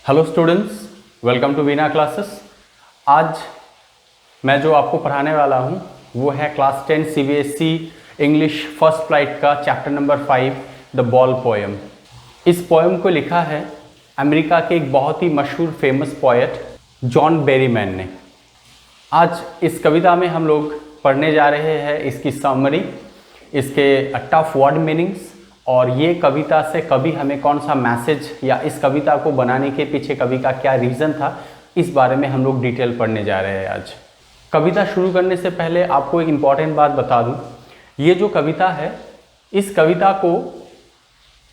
Hello students, welcome to Veena classes. आज मैं जो आपको पढ़ाने वाला हूँ वो है class 10 CBSE English first flight का chapter number 5 the ball poem. इस पोएम को लिखा है अमेरिका के एक बहुत ही मशहूर फेमस पोएट जॉन बेरीमैन ने। आज इस कविता में हम लोग पढ़ने जा रहे हैं इसकी समरी, इसके टफ वर्ड मीनिंग्स और ये कविता से कभी हमें कौन सा मैसेज या इस कविता को बनाने के पीछे कवि का क्या रीज़न था, इस बारे में हम लोग डिटेल पढ़ने जा रहे हैं आज। कविता शुरू करने से पहले आपको एक इम्पॉर्टेंट बात बता दूं, ये जो कविता है इस कविता को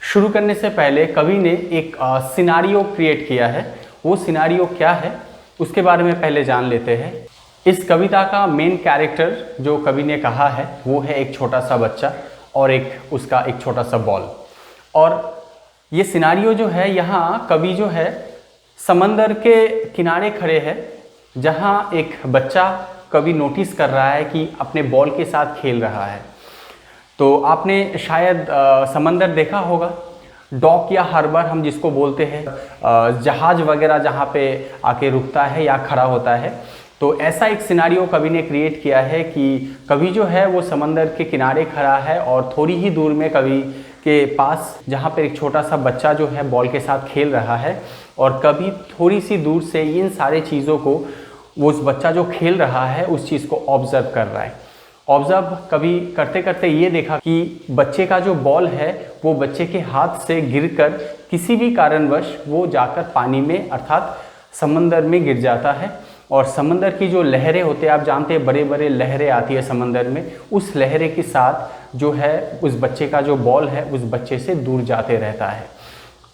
शुरू करने से पहले कवि ने एक सिनारियो क्रिएट किया है। वो सिनारियो क्या है उसके बारे में पहले जान लेते हैं। इस कविता का मेन कैरेक्टर जो कवि ने कहा है वो है एक छोटा सा बच्चा और उसका एक छोटा सा बॉल। और ये सिनारियो जो है, यहाँ कवि जो है समंदर के किनारे खड़े हैं, जहाँ एक बच्चा कवि नोटिस कर रहा है कि अपने बॉल के साथ खेल रहा है। तो आपने शायद समंदर देखा होगा, डॉक या हार्बर हम जिसको बोलते हैं, जहाज वगैरह जहाँ पे आके रुकता है या खड़ा होता है। तो ऐसा एक सिनारियो कवि ने क्रिएट किया है कि कवि जो है वो समंदर के किनारे खड़ा है और थोड़ी ही दूर में कवि के पास जहाँ पर एक छोटा सा बच्चा जो है बॉल के साथ खेल रहा है, और कवि थोड़ी सी दूर से इन सारे चीज़ों को, वो उस बच्चा जो खेल रहा है उस चीज़ को ऑब्जर्व कर रहा है। ऑब्जर्व कवि करते करते ये देखा कि बच्चे का जो बॉल है वो बच्चे के हाथ से गिरकर किसी भी कारणवश वो जाकर पानी में अर्थात समंदर में गिर जाता है। और समंदर की जो लहरें होते हैं, आप जानते हैं बड़े बड़े लहरें आती है समंदर में, उस लहरें के साथ जो है उस बच्चे का जो बॉल है उस बच्चे से दूर जाते रहता है।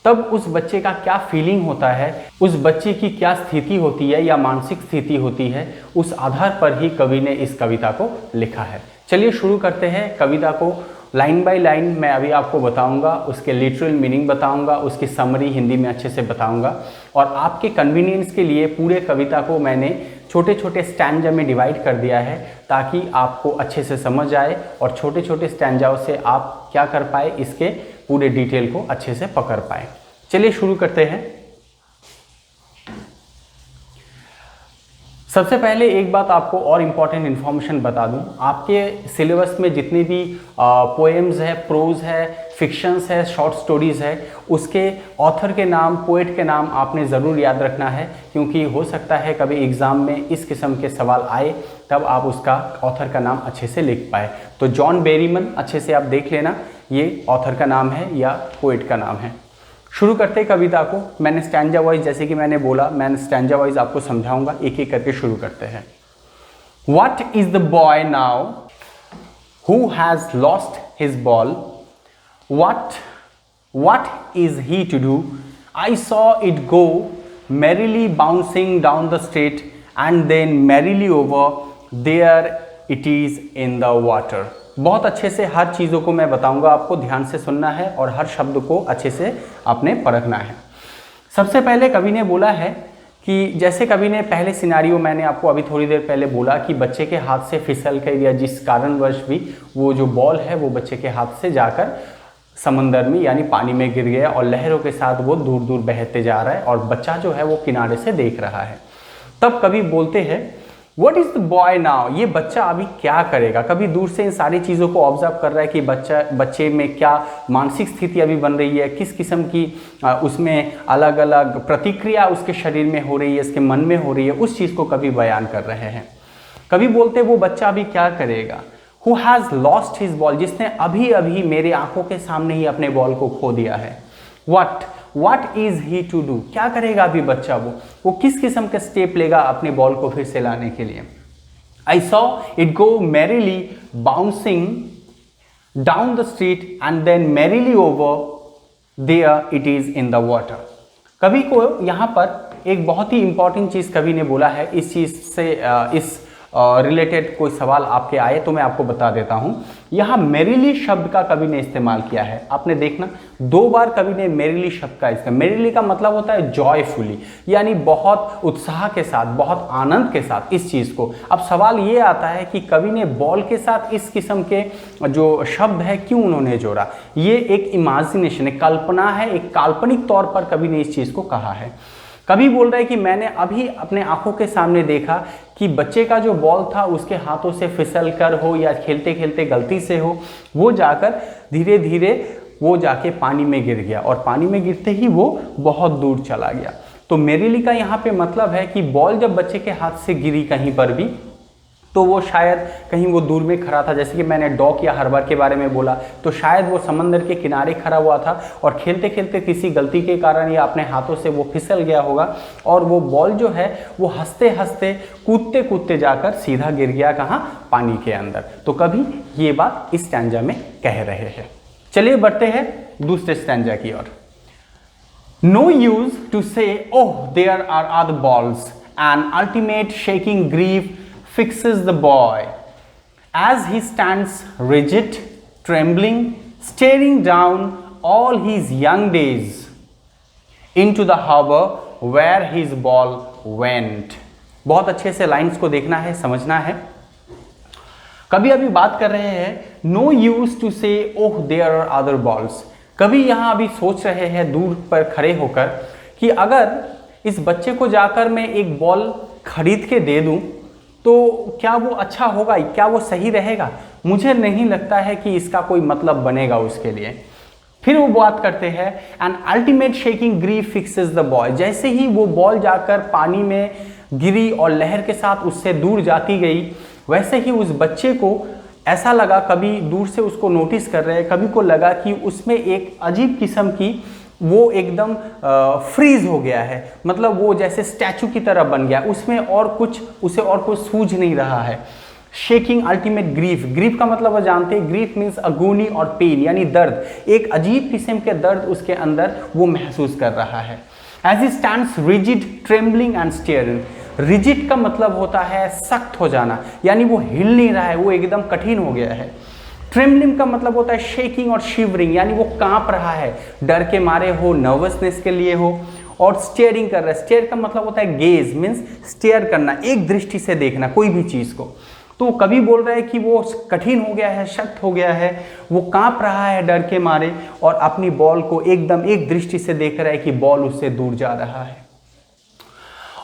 तब उस बच्चे का क्या फीलिंग होता है, उस बच्चे की क्या स्थिति होती है या मानसिक स्थिति होती है, उस आधार पर ही कवि ने इस कविता को लिखा है। चलिए शुरू करते हैं कविता को। लाइन बाय लाइन मैं अभी आपको बताऊंगा, उसके लिटरल मीनिंग बताऊंगा, उसकी समरी हिंदी में अच्छे से बताऊंगा। और आपके कन्वीनियंस के लिए पूरे कविता को मैंने छोटे छोटे स्टैंजा में डिवाइड कर दिया है ताकि आपको अच्छे से समझ आए और छोटे छोटे स्टैंजाओं से आप क्या कर पाए, इसके पूरे डिटेल को अच्छे से पकड़ पाए। चलिए शुरू करते हैं। सबसे पहले एक बात आपको और इम्पॉर्टेंट इन्फॉर्मेशन बता दूं, आपके सिलेबस में जितनी भी पोएम्स है, प्रोज है, फिक्शंस है, शॉर्ट स्टोरीज है, उसके ऑथर के नाम, पोएट के नाम आपने ज़रूर याद रखना है, क्योंकि हो सकता है कभी एग्ज़ाम में इस किस्म के सवाल आए तब आप उसका ऑथर का नाम अच्छे से लिख पाए। तो जॉन बेरीमैन अच्छे से आप देख लेना, ये ऑथर का नाम है या पोएट का नाम है। शुरू करते कविता को। मैंने स्टैंजा वाइज, जैसे कि मैंने बोला, मैं स्टैंजा वाइज आपको समझाऊंगा, एक एक करके शुरू करते हैं। What is the boy now who has lost his ball? What is he to do? I saw it go merrily bouncing down the street and then merrily over. There it is in the water. बहुत अच्छे से हर चीज़ों को मैं बताऊंगा, आपको ध्यान से सुनना है और हर शब्द को अच्छे से आपने परखना है। सबसे पहले कवि ने बोला है कि जैसे कवि ने पहले सिनारियो मैंने आपको अभी थोड़ी देर पहले बोला कि बच्चे के हाथ से फिसल कर या जिस कारणवश भी वो जो बॉल है वो बच्चे के हाथ से जाकर समंदर में यानी पानी में गिर गया और लहरों के साथ वो दूर दूर बहते जा रहा है और बच्चा जो है वो किनारे से देख रहा है। तब कवि बोलते हैं What is the boy now? ये बच्चा अभी क्या करेगा? कभी दूर से इन सारी चीज़ों को ऑब्जर्व कर रहा है कि बच्चे में क्या मानसिक स्थिति अभी बन रही है, किस किस्म की उसमें अलग अलग प्रतिक्रिया उसके शरीर में हो रही है, इसके मन में हो रही है, उस चीज़ को कभी बयान कर रहे हैं। कभी बोलते वो बच्चा अभी क्या करेगा? Who has lost his ball? जिसने अभी अभी मेरे आंखों के सामने ही अपने बॉल को खो दिया है। What is he to do? क्या करेगा अभी बच्चा? वो किस किस्म के स्टेप लेगा अपने बॉल को फिर से लाने के लिए? I saw it go merrily bouncing down the street and then merrily over. There it is in the water. कवि को यहाँ पर एक बहुत ही इंपॉर्टेंट चीज़ कवि ने बोला है। इस चीज़ से इस रिलेटेड कोई सवाल आपके आए तो मैं आपको बता देता हूँ। यहाँ मेरिली शब्द का कवि ने इस्तेमाल किया है। आपने देखना 2 बार कवि ने मेरिली शब्द का इस्तेमाल। मेरिली का मतलब होता है जॉयफुली, यानी बहुत उत्साह के साथ, बहुत आनंद के साथ इस चीज़ को। अब सवाल ये आता है कि कवि ने बॉल के साथ इस किस्म के जो शब्द है क्यों उन्होंने जोड़ा। ये एक इमेजिनेशन है, कल्पना है, एक काल्पनिक तौर पर कवि ने इस चीज़ को कहा है। कभी बोल रहा है कि मैंने अभी अपने आंखों के सामने देखा कि बच्चे का जो बॉल था उसके हाथों से फिसल कर हो या खेलते खेलते गलती से हो, वो जाकर धीरे धीरे वो जाके पानी में गिर गया और पानी में गिरते ही वो बहुत दूर चला गया। तो मेरिली का यहाँ पे मतलब है कि बॉल जब बच्चे के हाथ से गिरी कहीं पर भी, तो वो शायद कहीं वो दूर में खड़ा था, जैसे कि मैंने डॉक या हार्बर के बारे में बोला, तो शायद वो समंदर के किनारे खड़ा हुआ था और खेलते खेलते किसी गलती के कारण या अपने हाथों से वो फिसल गया होगा और वो बॉल जो है वो हंसते हंसते कूदते कूदते जाकर सीधा गिर गया कहाँ, पानी के अंदर। तो कभी ये बात इस स्टैंजा में कह रहे हैं। चलिए बढ़ते हैं दूसरे स्टैंजा की ओर। No use to say oh there are other balls and ultimate shaking grief fixes the boy as he stands rigid, trembling, staring down all his young days into the harbor where his ball went। बहुत अच्छे से lines को देखना है, समझना है। कभी अभी बात कर रहे हैं no use to say oh there are other balls. कभी यहाँ अभी सोच रहे हैं दूर पर खड़े होकर कि अगर इस बच्चे को जाकर मैं एक बॉल खरीद के दे दूं तो क्या वो अच्छा होगा, क्या वो सही रहेगा? मुझे नहीं लगता है कि इसका कोई मतलब बनेगा उसके लिए। फिर वो बात करते हैं and ultimate shaking grief fixes the boy. जैसे ही वो बॉल जाकर पानी में गिरी और लहर के साथ उससे दूर जाती गई, वैसे ही उस बच्चे को ऐसा लगा, कभी दूर से उसको नोटिस कर रहे हैं, कभी को लगा कि उसमें एक अजीब किस्म की वो एकदम फ्रीज हो गया है, मतलब वो जैसे स्टैचू की तरह बन गया, उसमें और कुछ उसे और कुछ सूझ नहीं रहा है। शेकिंग अल्टीमेट ग्रीफ, ग्रीफ का मतलब वो जानते हैं, ग्रीफ मीन्स अगोनी और पेन यानी दर्द, एक अजीब किस्म के दर्द उसके अंदर वो महसूस कर रहा है। As he stands rigid trembling and staring. Rigid का मतलब होता है सख्त हो जाना, यानी वो हिल नहीं रहा है, वो एकदम कठिन हो गया है। ट्रेम्बलिंग का मतलब होता है शेकिंग और शिवरिंग, यानी वो कांप रहा है, डर के मारे हो, नर्वसनेस के लिए हो। और स्टेयरिंग कर रहा है, स्टेयर का मतलब होता है गेज, मीन्स स्टेयर करना, एक दृष्टि से देखना कोई भी चीज को। तो कभी बोल रहा है कि वो कठिन हो गया है, सख्त हो गया है, वो कांप रहा है डर के मारे और अपनी बॉल को एकदम एक दृष्टि से देख रहा है कि बॉल उससे दूर जा रहा है।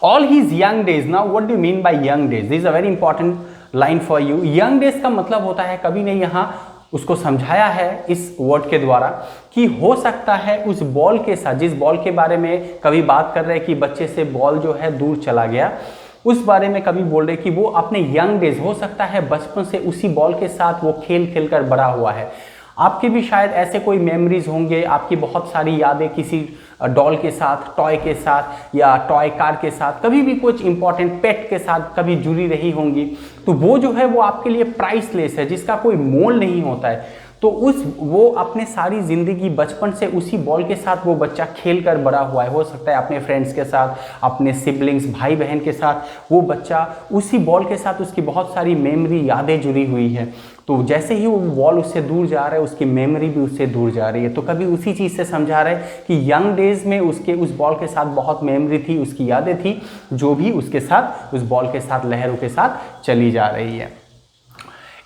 All his young days. Now what do you mean by young days? This is a very important line for you. Young days का मतलब होता है, कभी ने यहाँ उसको समझाया है इस वर्ड के द्वारा कि हो सकता है उस बॉल के साथ, जिस बॉल के बारे में कभी बात कर रहे हैं कि बच्चे से बॉल जो है दूर चला गया, उस बारे में कभी बोल रहे कि वो अपने यंग डेज, हो सकता है बचपन से उसी बॉल के साथ वो खेल खेल कर बड़ा हुआ है। आपके भी शायद ऐसे कोई मेमोरीज होंगे, आपकी बहुत सारी यादें किसी डॉल के साथ, टॉय के साथ या टॉय कार के साथ, कभी भी कुछ इंपॉर्टेंट पेट के साथ कभी जुड़ी रही होंगी। तो वो जो है वो आपके लिए प्राइसलेस है, जिसका कोई मोल नहीं होता है। तो वो अपने सारी जिंदगी बचपन से उसी बॉल के साथ वो बच्चा खेल कर बड़ा हुआ है। हो सकता है अपने फ्रेंड्स के साथ, अपने सिबलिंग्स, भाई बहन के साथ वो बच्चा उसी बॉल के साथ उसकी बहुत सारी मेमोरी, यादें जुड़ी हुई है। तो जैसे ही वो बॉल उससे दूर जा रहा है, उसकी मेमोरी भी उससे दूर जा रही है। तो कभी उसी चीज़ से समझा रहे हैं कि यंग डेज में उसके उस बॉल के साथ बहुत मेमोरी थी, उसकी यादें थी, जो भी उसके साथ, उस बॉल के साथ, लहरों के साथ चली जा रही है।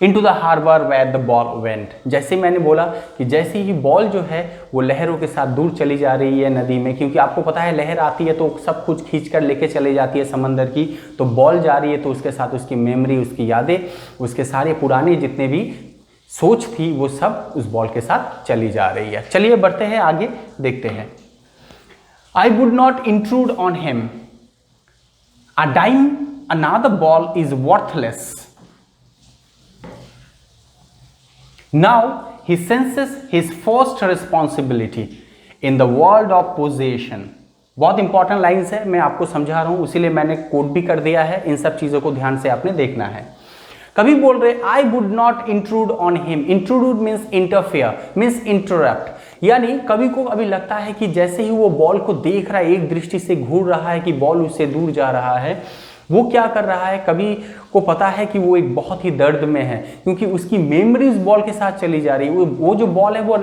Into the harbor where the ball went। जैसे मैंने बोला कि जैसे ही बॉल जो है वो लहरों के साथ दूर चली जा रही है नदी में, क्योंकि आपको पता है लहर आती है तो सब कुछ खींच कर लेके चले जाती है समंदर की, तो बॉल जा रही है तो उसके साथ उसकी मेमोरी, उसकी यादें, उसके सारे पुराने जितने भी सोच थी वो सब उस बॉल के साथ चली जा रही है। चलिए बढ़ते हैं आगे, देखते हैं। I would not intrude on him. A dime, another ball is worthless. Now he senses his first responsibility in the world of possession। बहुत इंपॉर्टेंट लाइन्स है, मैं आपको समझा रहा हूं, इसीलिए मैंने कोट भी कर दिया है। इन सब चीजों को ध्यान से आपने देखना है। कभी बोल रहे I would not intrude on him. Intrude means interfere, means interrupt, यानी कभी को अभी लगता है कि जैसे ही वो बॉल को देख रहा है, एक दृष्टि से घूर रहा है कि बॉल उससे दूर जा रहा है, वो क्या कर रहा है, कभी को पता है कि वो एक बहुत ही दर्द में है, क्योंकि उसकी मेमोरी उस बॉल के साथ चली जा रही है। वो जो बॉल है वो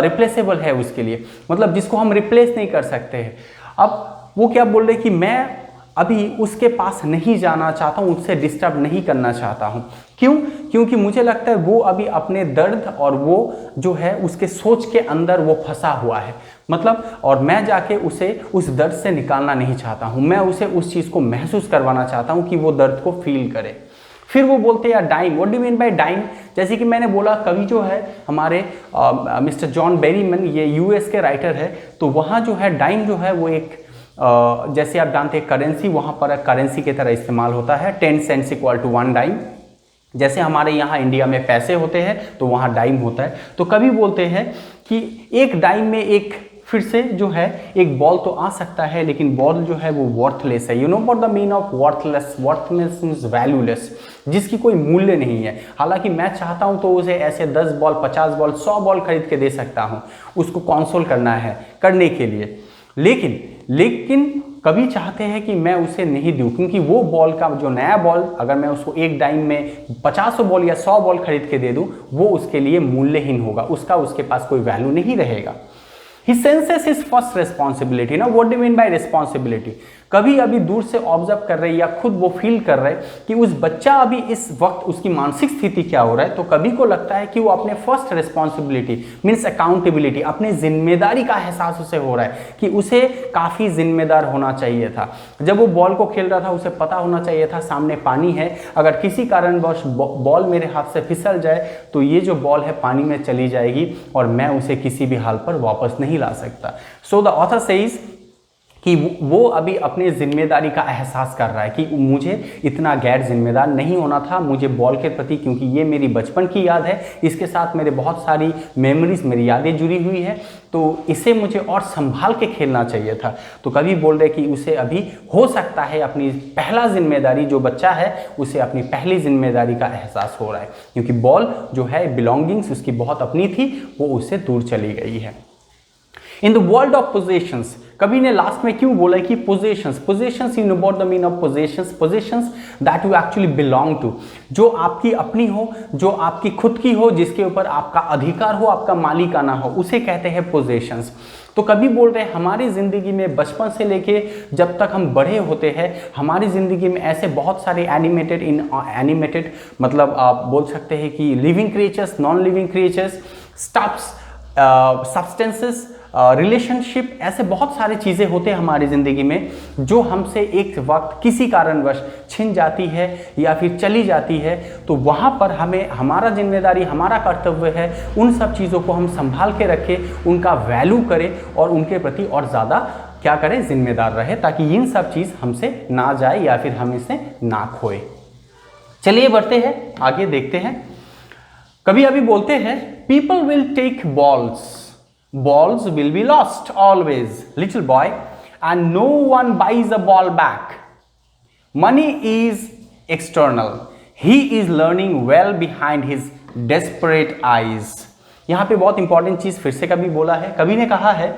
रिप्लेसेबल है उसके लिए, मतलब जिसको हम रिप्लेस नहीं कर सकते हैं। अब वो क्या बोल रहे कि मैं अभी उसके पास नहीं जाना चाहता हूँ, उससे डिस्टर्ब नहीं करना चाहता हूँ। क्यों? क्योंकि मुझे लगता है वो अभी अपने दर्द और वो जो है उसके सोच के अंदर वो फंसा हुआ है, मतलब, और मैं जाके उसे उस दर्द से निकालना नहीं चाहता हूँ, मैं उसे उस चीज़ को महसूस करवाना चाहता हूँ कि वो दर्द को फील करे। फिर वो बोलते हैं यार dime, what do mean by dime? जैसे कि मैंने बोला, कवि जो है हमारे मिस्टर जॉन बेरीमन, ये यूएस के राइटर है, तो वहाँ जो है डाइम जो है वो एक जैसे आप जानते हैं करेंसी, वहाँ पर करेंसी की तरह इस्तेमाल होता है। 10 सेंट्स इक्वल टू 1 डाइम। जैसे हमारे यहाँ इंडिया में पैसे होते हैं तो वहाँ डाइम होता है। तो कवि बोलते हैं कि एक डाइम में एक फिर से जो है एक बॉल तो आ सकता है, लेकिन बॉल जो है वो वर्थलेस है। You know what the mean of worthless? Worthless means valueless, जिसकी कोई मूल्य नहीं है। हालांकि मैं चाहता हूं तो उसे ऐसे 10 बॉल, 50 बॉल, 100 बॉल खरीद के दे सकता हूं, उसको कंसोल करना है, करने के लिए। लेकिन कभी चाहते हैं कि मैं उसे नहीं दूं, क्योंकि वो बॉल का जो नया बॉल, अगर मैं उसको एक टाइम में 50 बॉल या 100 बॉल खरीद के दे दूं, वो उसके लिए मूल्यहीन होगा, उसके पास कोई वैल्यू नहीं रहेगा। He senses his first responsibility. Now what do you mean by responsibility? कभी अभी दूर से ऑब्जर्व कर रहे या खुद वो फील कर रहे कि उस बच्चा अभी इस वक्त उसकी मानसिक स्थिति क्या हो रहा है, तो कभी को लगता है कि वो अपने फर्स्ट रिस्पॉन्सिबिलिटी मीन्स अकाउंटेबिलिटी, अपनी जिम्मेदारी का एहसास उसे हो रहा है कि उसे काफ़ी जिम्मेदार होना चाहिए था। जब वो बॉल को खेल रहा था उसे पता होना चाहिए था सामने पानी है, अगर किसी कारणवश बॉल मेरे हाथ से फिसल जाए तो ये जो बॉल है पानी में चली जाएगी और मैं उसे किसी भी हाल पर वापस नहीं ला सकता। सो द ऑथर सेइज कि वो अभी अपने जिम्मेदारी का एहसास कर रहा है कि मुझे इतना गैर जिम्मेदार नहीं होना था, मुझे बॉल के प्रति, क्योंकि ये मेरी बचपन की याद है, इसके साथ मेरे बहुत सारी मेमोरीज, मेरी यादें जुड़ी हुई है, तो इसे मुझे और संभाल के खेलना चाहिए था। तो कभी बोल रहे कि उसे अभी हो सकता है अपनी पहला जिम्मेदारी, जो बच्चा है उसे अपनी पहली जिम्मेदारी का एहसास हो रहा है, क्योंकि बॉल जो है बिलोंगिंग्स उसकी बहुत अपनी थी, वो उससे दूर चली गई है। In the world of possessions, कवि ने लास्ट में क्यों बोला कि possessions, you know what the mean of possessions that you actually belong to, जो आपकी अपनी हो, जो आपकी खुद की हो, जिसके ऊपर आपका अधिकार हो, आपका मालिकाना हो, उसे कहते हैं पोजेशंस। तो कभी बोल रहे हैं हमारी ज़िंदगी में बचपन से लेके जब तक हम बड़े होते हैं, हमारी ज़िंदगी में ऐसे बहुत सारे एनिमेटेड मतलब आप बोल सकते हैं कि living creatures, non living creatures, stuffs, substances, relationship, ऐसे बहुत सारी चीज़ें होते हैं हमारी ज़िंदगी में जो हमसे एक वक्त किसी कारणवश छिन जाती है या फिर चली जाती है। तो वहाँ पर हमें, हमारा जिम्मेदारी, हमारा कर्तव्य है उन सब चीज़ों को हम संभाल के रखें, उनका वैल्यू करें और उनके प्रति और ज़्यादा क्या करें, जिम्मेदार रहे, ताकि इन सब चीज़ हमसे ना जाए या फिर हम इसे ना खोए। चलिए बढ़ते हैं आगे, देखते हैं। कभी अभी बोलते हैं people will take balls will be lost always, little boy, and no one buys a ball back. Money is external. He is learning well behind his desperate eyes. यहाँ पे बहुत इंपॉर्टेंट चीज फिर से कभी बोला है, कभी ने कहा है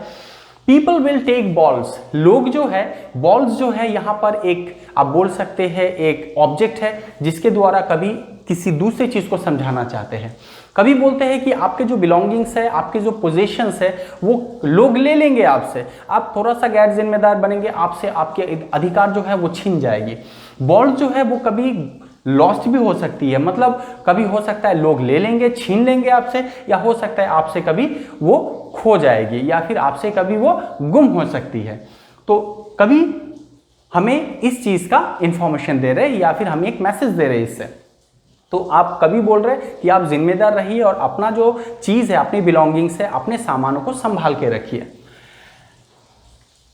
पीपल विल टेक बॉल्स, लोग जो है, बॉल्स जो है यहाँ पर एक आप बोल सकते हैं एक ऑब्जेक्ट है जिसके द्वारा कभी किसी दूसरी चीज को समझाना चाहते हैं। कभी बोलते हैं कि आपके जो बिलोंगिंग्स है, आपके जो पोजेशंस है, वो लोग ले लेंगे आपसे, आप थोड़ा सा गैर जिम्मेदार बनेंगे, आपसे आपके अधिकार जो है वो छीन जाएगी। बॉल जो है वो कभी लॉस्ट भी हो सकती है, मतलब कभी हो सकता है लोग ले लेंगे, छीन लेंगे आपसे, या हो सकता है आपसे कभी वो खो जाएगी या फिर आपसे कभी वो गुम हो सकती है। तो कभी हमें इस चीज का इंफॉर्मेशन दे रहे या फिर हमें एक मैसेज दे रहे इससे। तो आप कभी बोल रहे कि आप जिम्मेदार रहिए और अपना जो चीज है, अपनी बिलोंगिंग्स है, अपने सामानों को संभाल के रखिए।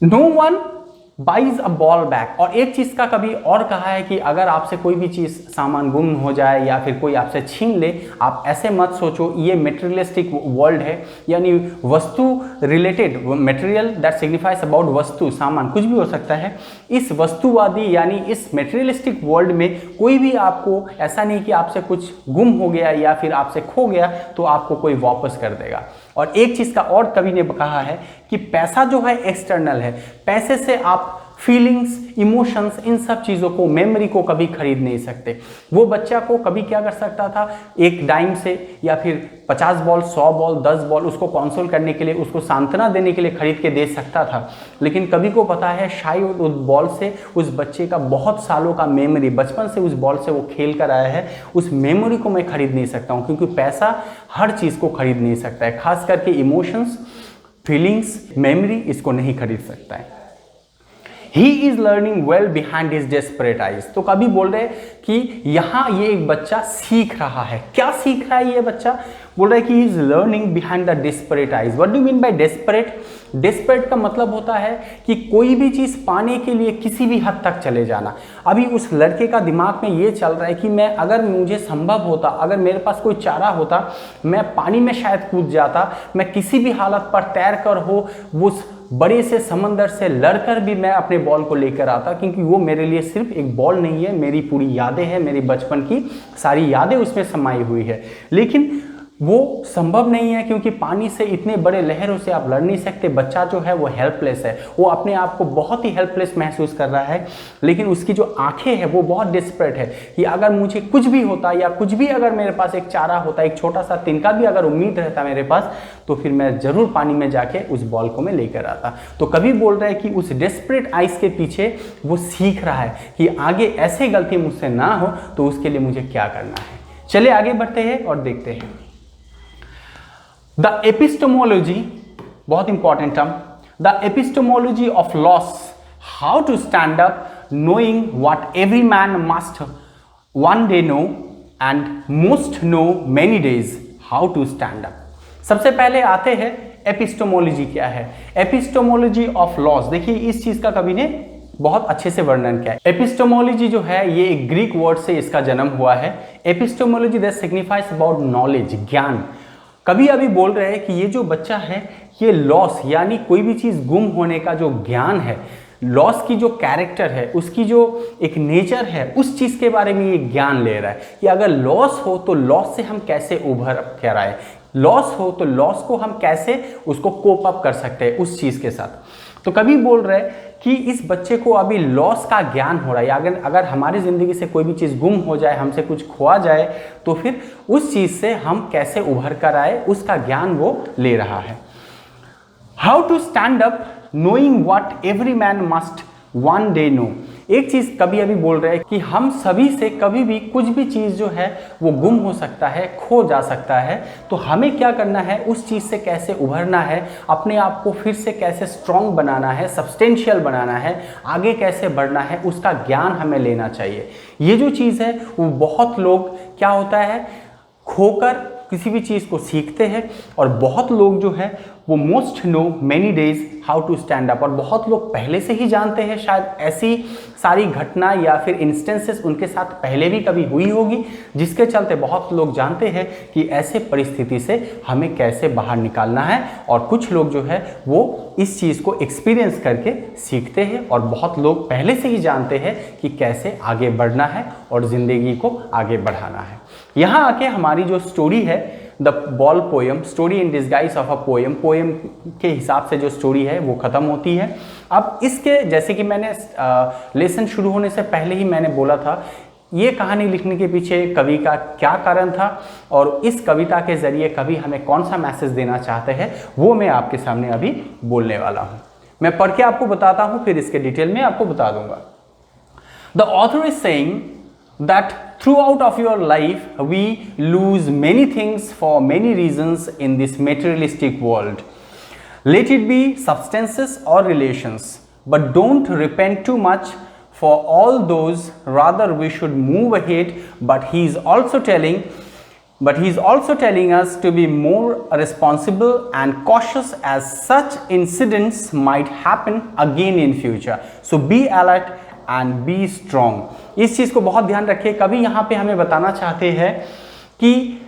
No one buys a ball back, और एक चीज का कभी और कहा है कि अगर आपसे कोई भी चीज सामान गुम हो जाए या फिर कोई आपसे छीन ले, आप ऐसे मत सोचो ये मेटेरियलिस्टिक वर्ल्ड है, यानी वस्तु related, material that signifies about वस्तु, सामान कुछ भी हो सकता है। इस वस्तुवादी यानी इस मेटेरियलिस्टिक वर्ल्ड में कोई भी आपको ऐसा नहीं कि आपसे कुछ गुम हो गया या फिर आपसे खो गया तो आपको कोई वापस कर देगा। और एक चीज का और कवि ने कहा है कि पैसा जो है एक्सटर्नल है, पैसे से आप फीलिंग्स, इमोशंस, इन सब चीज़ों को, मेमोरी को कभी खरीद नहीं सकते। वो बच्चा को कभी क्या कर सकता था, एक डाइम से या फिर 50 बॉल, 100 बॉल, 10 बॉल उसको कंसोल करने के लिए, उसको सांत्वना देने के लिए खरीद के दे सकता था। लेकिन कभी को पता है शायद उस बॉल से उस बच्चे का बहुत सालों का मेमोरी, बचपन से उस बॉल से वो खेल कर आया है, उस मेमोरी को मैं खरीद नहीं सकता हूँ, क्योंकि पैसा हर चीज़ को खरीद नहीं सकता है, खास करके इमोशंस, फीलिंग्स, मेमोरी इसको नहीं खरीद सकता है। He is learning well behind his desperate eyes। तो कभी बोल रहे कि यहाँ ये एक बच्चा सीख रहा है। क्या सीख रहा है ये बच्चा? बोल रहा है कि he is learning behind the desperate eyes। What do you mean by desperate? Desperate का मतलब होता है कि कोई भी चीज़ पाने के लिए किसी भी हद तक चले जाना। अभी उस लड़के का दिमाग में ये चल रहा है कि मैं, अगर मुझे संभव होता, अगर मेरे पास कोई चारा होता, मैं पानी में शायद कूद जाता, मैं किसी भी हालत पर तैर कर हो उस बड़े से समंदर से लड़कर भी मैं अपने बॉल को लेकर आता, क्योंकि वो मेरे लिए सिर्फ एक बॉल नहीं है, मेरी पूरी यादें हैं, मेरी बचपन की सारी यादें उसमें समाई हुई है। लेकिन वो संभव नहीं है, क्योंकि पानी से, इतने बड़े लहरों से आप लड़ नहीं सकते। बच्चा जो है वो हेल्पलेस है, वो अपने आप को बहुत ही हेल्पलेस महसूस कर रहा है। लेकिन उसकी जो आंखें हैं वो बहुत डिस्परेट है कि अगर मुझे कुछ भी होता, या कुछ भी अगर मेरे पास एक चारा होता, एक छोटा सा तिनका भी अगर उम्मीद रहता मेरे पास, तो फिर मैं जरूर पानी में जाके उस बॉल को मैं लेकर आता। तो कभी बोल रहा है कि उस डेस्परेट आइज के पीछे वो सीख रहा है कि आगे ऐसे गलती मुझसे ना हो, तो उसके लिए मुझे क्या करना है। चलिए आगे बढ़ते हैं और देखते हैं। द एपिस्टेमोलॉजी, बहुत important term, the epistemology of loss, how to stand up knowing what every man must one day know and most know many days how to stand up। सबसे पहले आते हैं एपिस्टेमोलॉजी क्या है। एपिस्टेमोलॉजी ऑफ लॉस, देखिए इस चीज का कवि ने बहुत अच्छे से वर्णन किया है। एपिस्टेमोलॉजी जो है ये एक ग्रीक वर्ड से इसका जन्म हुआ है। Epistemology that signifies about knowledge, ज्ञान। कभी अभी बोल रहे हैं कि ये जो बच्चा है ये लॉस, यानी कोई भी चीज गुम होने का जो ज्ञान है, लॉस की जो कैरेक्टर है, उसकी जो एक नेचर है, उस चीज के बारे में ये ज्ञान ले रहा है कि अगर लॉस हो तो लॉस से हम कैसे उभर कर आए, लॉस हो तो लॉस को हम कैसे उसको कोप अप कर सकते हैं उस चीज के साथ। तो कभी बोल रहे हैं कि इस बच्चे को अभी लॉस का ज्ञान हो रहा है। अगर हमारी जिंदगी से कोई भी चीज़ गुम हो जाए, हमसे कुछ खोआ जाए, तो फिर उस चीज़ से हम कैसे उभर कर आए, उसका ज्ञान वो ले रहा है। How to stand up knowing what every man must one day know. एक चीज कभी अभी बोल रहे हैं कि हम सभी से कभी भी कुछ भी चीज जो है वो गुम हो सकता है, खो जा सकता है। तो हमें क्या करना है, उस चीज से कैसे उभरना है, अपने आप को फिर से कैसे स्ट्रांग बनाना है, सब्सटेंशियल बनाना है, आगे कैसे बढ़ना है, उसका ज्ञान हमें लेना चाहिए। ये जो चीज है वो बहुत लोग क्या होता है, खोकर किसी भी चीज़ को सीखते हैं, और बहुत लोग जो है वो most know many days how to stand up, और बहुत लोग पहले से ही जानते हैं, शायद ऐसी सारी घटना या फिर इंस्टेंसेस उनके साथ पहले भी कभी हुई होगी, जिसके चलते बहुत लोग जानते हैं कि ऐसे परिस्थिति से हमें कैसे बाहर निकालना है। और कुछ लोग जो है वो इस चीज़ को एक्सपीरियंस करके सीखते हैं, और बहुत लोग पहले से ही जानते हैं कि कैसे आगे बढ़ना है और ज़िंदगी को आगे बढ़ाना है। यहाँ आके हमारी जो स्टोरी है, the ball poem, story in disguise of a poem, poem के हिसाब से जो स्टोरी है वो ख़त्म होती है। अब इसके, जैसे कि मैंने लेसन शुरू होने से पहले ही मैंने बोला था, ये कहानी लिखने के पीछे कवि का क्या कारण था, और इस कविता के ज़रिए कवि हमें कौन सा मैसेज देना चाहते हैं, वो मैं आपके सामने अभी बोलने वाला हूँ। मैं पढ़ के आपको बताता हूँ, फिर इसके डिटेल में आपको बता दूंगा। The author is saying that throughout of your life we lose many things for many reasons in this materialistic world. Let it be substances or relations, but don't repent too much for all those, rather we should move ahead. But he is also telling us to be more responsible and cautious, as such incidents might happen again in future. So be alert and be strong. इस चीज़ को बहुत ध्यान रखिए। कभी यहाँ पे हमें बताना चाहते हैं कि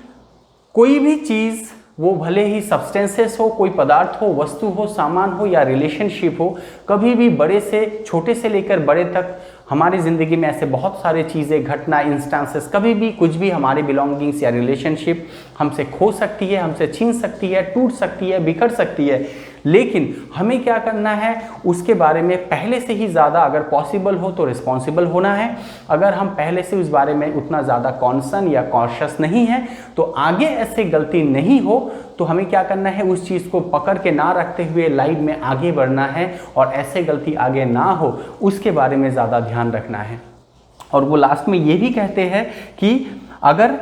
कोई भी चीज़, वो भले ही सब्सटेंसेस हो, कोई पदार्थ हो, वस्तु हो, सामान हो या रिलेशनशिप हो, कभी भी बड़े से, छोटे से लेकर बड़े तक हमारी ज़िंदगी में ऐसे बहुत सारे चीज़ें, घटना, इंस्टांसेस, कभी भी कुछ भी हमारे बिलोंगिंग्स या रिलेशनशिप हमसे खो सकती है, हमसे छीन सकती है, टूट सकती है, बिखर सकती है। लेकिन हमें क्या करना है, उसके बारे में पहले से ही ज़्यादा अगर पॉसिबल हो तो रिस्पॉन्सिबल होना है। अगर हम पहले से उस बारे में उतना ज़्यादा कॉन्सर्न या कॉन्शियस नहीं है तो आगे ऐसे गलती नहीं हो, तो हमें क्या करना है, उस चीज़ को पकड़ के ना रखते हुए लाइफ में आगे बढ़ना है और ऐसे गलती आगे ना हो उसके बारे में ज़्यादा ध्यान रखना है। और वो लास्ट में ये भी कहते हैं कि अगर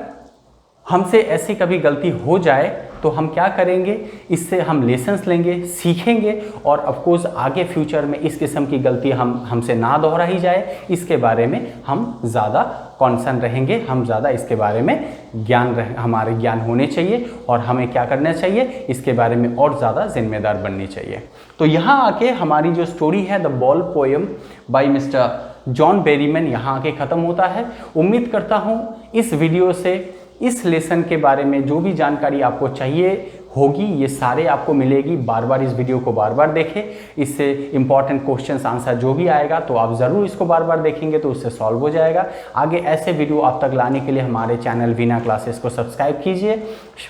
हमसे ऐसी कभी गलती हो जाए तो हम क्या करेंगे, इससे हम लेसन्स लेंगे, सीखेंगे और ऑफ कोर्स आगे फ्यूचर में इस किस्म की गलती हमसे ना दोहराई जाए, इसके बारे में हम ज़्यादा कॉन्सर्न रहेंगे, हम ज़्यादा इसके बारे में हमारे ज्ञान होने चाहिए और हमें क्या करना चाहिए, इसके बारे में और ज़्यादा जिम्मेदार बननी चाहिए। तो यहाँ आके हमारी जो स्टोरी है the ball poem by mister John Berryman यहाँ आके ख़त्म होता है। उम्मीद करता हूँ इस वीडियो से इस लेसन के बारे में जो भी जानकारी आपको चाहिए होगी ये सारे आपको मिलेगी। बार बार इस वीडियो को बार बार देखें, इससे इंपॉर्टेंट क्वेश्चंस आंसर जो भी आएगा तो आप ज़रूर इसको बार बार देखेंगे तो उससे सॉल्व हो जाएगा। आगे ऐसे वीडियो आप तक लाने के लिए हमारे चैनल वीना क्लासेस को सब्सक्राइब कीजिए,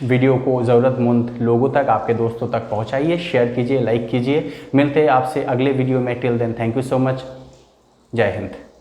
वीडियो को ज़रूरतमंद लोगों तक, आपके दोस्तों तक पहुँचाइए, शेयर कीजिए, लाइक कीजिए। मिलते हैं आपसे अगले वीडियो में। Till then thank you so much. जय हिंद।